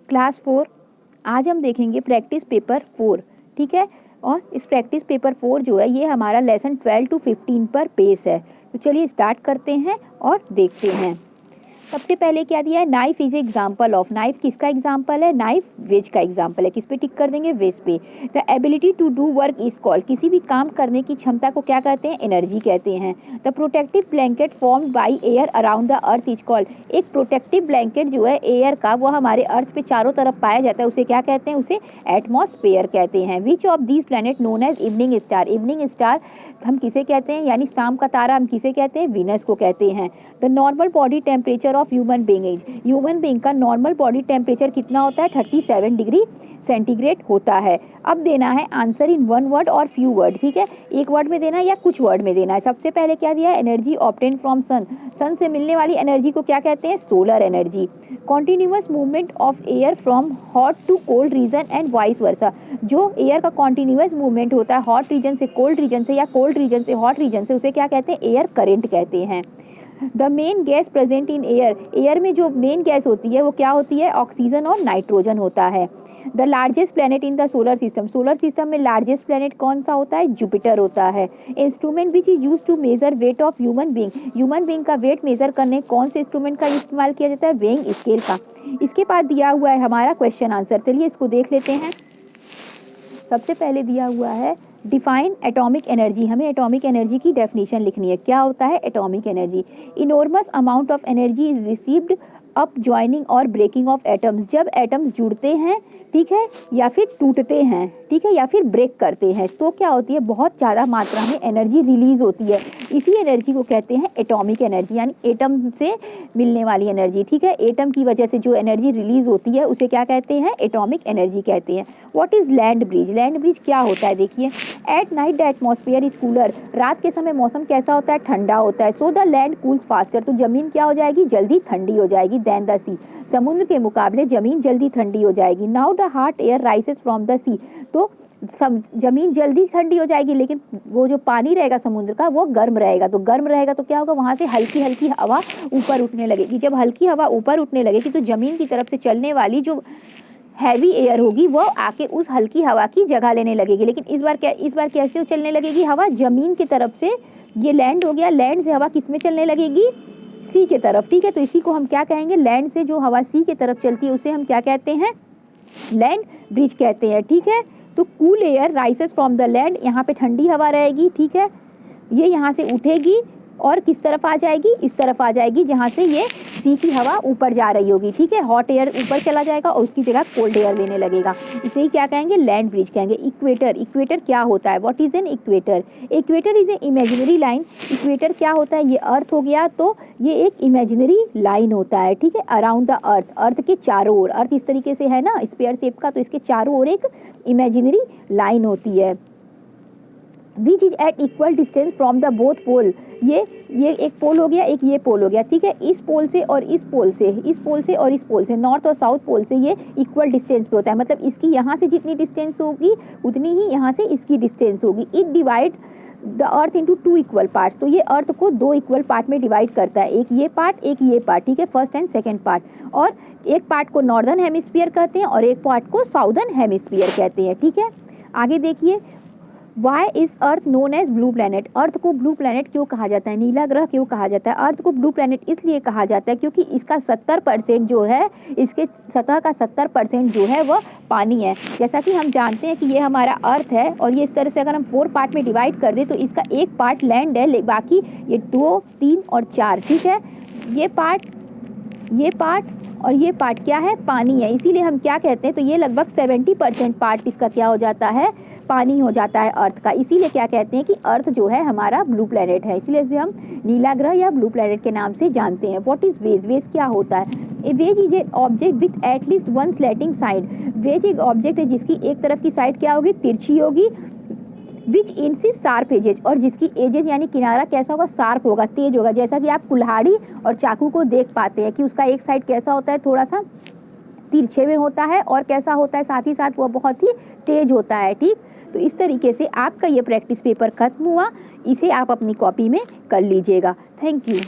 Class 4। आज हम देखेंगे प्रैक्टिस पेपर 4, ठीक है। और इस प्रैक्टिस पेपर 4 जो है ये हमारा लेसन 12 to 15 पर बेस है। तो चलिए स्टार्ट करते हैं और देखते हैं। सबसे पहले क्या दिया है, knife is example of. Knife किसका एग्जाम्पल है, नाइफ वेज का एग्जाम्पल है। किस पे टिक कर देंगे, वेज पे। The ability to do work is called, किसी भी काम करने की क्षमता को क्या कहते हैं, एनर्जी कहते हैं। The protective blanket formed by air around the earth is called, एक प्रोटेक्टिव ब्लैंकेट जो है एयर का वो हमारे अर्थ पे चारों तरफ पाया जाता है, उसे क्या कहते हैं, उसे एटमॉस्फेयर कहते हैं। Which of these planet known as evening star, evening star हम किसे कहते हैं, यानी शाम का तारा हम किसे कहते हैं, वीनस को कहते हैं। The normal body temperature of human being is, human being का नॉर्मल बॉडी टेम्परेचर कितना होता है, 37 डिग्री सेंटीग्रेड होता है। अब देना है आंसर इन वन वर्ड और फ्यू वर्ड, ठीक है। एक वर्ड में देना है या कुछ वर्ड में देना है। सबसे पहले क्या दिया है, energy obtain from sun, sun से मिलने वाली एनर्जी को क्या कहते हैं, solar energy. Continuous movement of air from hot to cold region and vice versa, जो एयर का कॉन्टिन्यूअस मूवमेंट होता है हॉट रीजन से कोल्ड रीजन से या कोल्ड रीजन से हॉट रीजन से, उसे क्या कहते हैं, एयर करंट कहते हैं। The main gas present in air, air में जो मेन गैस होती है वो क्या होती है, ऑक्सीजन और नाइट्रोजन होता है। The largest planet in the solar system, solar system में लार्जेस्ट प्लैनेट कौन सा होता है, जुपिटर होता है। Instrument which is use to measure weight of human being, human being का वेट मेजर करने कौन से इंस्ट्रूमेंट का इस्तेमाल किया जाता है, वेइंग स्केल का। इसके बाद दिया हुआ है हमारा क्वेश्चन आंसर, चलिए इसको देख लेते हैं। सबसे पहले दिया हुआ है डिफाइन एटॉमिक एनर्जी, हमें एटॉमिक एनर्जी की डेफिनेशन लिखनी है। क्या होता है atomic energy, enormous amount of energy is received up joining और ब्रेकिंग ऑफ एटम्स, जब एटम्स जुड़ते हैं, ठीक है, या फिर टूटते हैं, ठीक है, या फिर ब्रेक करते हैं, तो क्या होती है, बहुत ज़्यादा मात्रा में एनर्जी रिलीज होती है। इसी एनर्जी को कहते हैं एटॉमिक एनर्जी, यानी एटम से मिलने वाली एनर्जी, ठीक है। एटम की वजह से जो एनर्जी रिलीज होती है उसे क्या कहते हैं, एटॉमिक एनर्जी कहते हैं। What is land bridge, land bridge क्या होता है, देखिए। At night the atmosphere is cooler, रात के समय मौसम कैसा होता है, ठंडा होता है। So the land cools faster, तो जमीन क्या हो जाएगी, जल्दी ठंडी हो जाएगी। देन द सी, समुद्र के मुकाबले जमीन जल्दी ठंडी हो जाएगी। Now the hot air rises from the sea, तो जमीन जल्दी ठंडी हो जाएगी, लेकिन वो जो पानी रहेगा समुद्र का वो गर्म रहेगा, तो गर्म रहेगा तो क्या होगा, वहाँ से हल्की हल्की हवा ऊपर उठने लगेगी। जब हल्की हवा ऊपर उठने लगेगी तो जमीन की तरफ से चलने वाली जो हैवी एयर होगी वो आके उस हल्की हवा की जगह लेने लगेगी। लेकिन इस बार कैसे चलने लगेगी हवा, जमीन की तरफ से। ये लैंड हो गया, लैंड से हवा किस में चलने लगेगी, सी के तरफ, ठीक है। तो इसी को हम क्या कहेंगे, लैंड से जो हवा सी के तरफ चलती है उसे हम क्या कहते हैं, लैंड ब्रिज कहते हैं, ठीक है। तो cool air rises from the land, यहाँ पे ठंडी हवा रहेगी, ठीक है। ये यहाँ से उठेगी और किस तरफ आ जाएगी, इस तरफ आ जाएगी, जहाँ से ये सी की हवा ऊपर जा रही होगी, ठीक है। हॉट एयर ऊपर चला जाएगा और उसकी जगह कोल्ड एयर लेने लगेगा, इसे ही क्या कहेंगे, लैंड ब्रिज कहेंगे। इक्वेटर, इक्वेटर क्या होता है, what is an equator, equator is a imaginary line. Equator क्या होता है, ये अर्थ हो गया, तो ये एक इमेजिनरी लाइन होता है, ठीक है, अराउंड द अर्थ, अर्थ के चारों ओर। अर्थ इस तरीके से है ना स्फीयर शेप का, तो इसके चारों ओर एक इमेजिनरी लाइन होती है। Which is at equal distance from the both pole, ये एक पोल हो गया, एक ये पोल हो गया, ठीक है। इस पोल से और इस पोल से, इस पोल से और इस पोल से, नॉर्थ और साउथ पोल से ये इक्वल डिस्टेंस पे होता है। मतलब इसकी यहाँ से जितनी डिस्टेंस होगी उतनी ही यहाँ से इसकी डिस्टेंस होगी। It divide the earth into 2 equal parts, तो ये अर्थ को 2 इक्वल पार्ट में डिवाइड करता है, एक ये पार्ट एक ये पार्ट, ठीक है, फर्स्ट एंड सेकेंड पार्ट। और एक पार्ट को नॉर्दर्न हेमिस्फीयर कहते हैं और एक पार्ट को साउदर्न हेमिस्फीयर कहते हैं, ठीक है। आगे देखिए, why is earth known as blue planet, earth को ब्लू प्लैनेट क्यों कहा जाता है, नीला ग्रह क्यों कहा जाता है। अर्थ को ब्लू प्लैनेट इसलिए कहा जाता है क्योंकि इसका 70% जो है, इसके सतह का 70% जो है वह पानी है। जैसा कि हम जानते हैं कि ये हमारा अर्थ है और ये इस तरह से अगर हम 4 पार्ट में डिवाइड कर दें तो इसका एक पार्ट लैंड है, बाकी ये 2, 3 और 4, ठीक है। ये पार्ट और ये पार्ट क्या है, पानी है, इसीलिए हम क्या कहते हैं, तो ये लगभग 70% पार्ट इसका क्या हो जाता है, पानी हो जाता है अर्थ का। इसीलिए क्या कहते हैं कि अर्थ जो है हमारा ब्लू प्लैनेट है, इसीलिए इसे हम नीला ग्रह या ब्लू प्लैनेट के नाम से जानते हैं। व्हाट इज वेज, वेज क्या होता है, a wedge is a object with at least one slanting side, wedge एक ऑब्जेक्ट है जिसकी एक तरफ की साइड क्या होगी, तिरछी होगी। विच इंसिस शार्प एजेज, और जिसकी एजेज यानी किनारा कैसा होगा, शार्प होगा, तेज होगा। जैसा कि आप कुल्हाड़ी और चाकू को देख पाते हैं कि उसका एक साइड कैसा होता है, थोड़ा सा तिरछे में होता है, और कैसा होता है, साथ ही साथ वो बहुत ही तेज होता है, ठीक। तो इस तरीके से आपका ये प्रैक्टिस पेपर खत्म हुआ, इसे आप अपनी कॉपी में कर लीजिएगा। Thank you.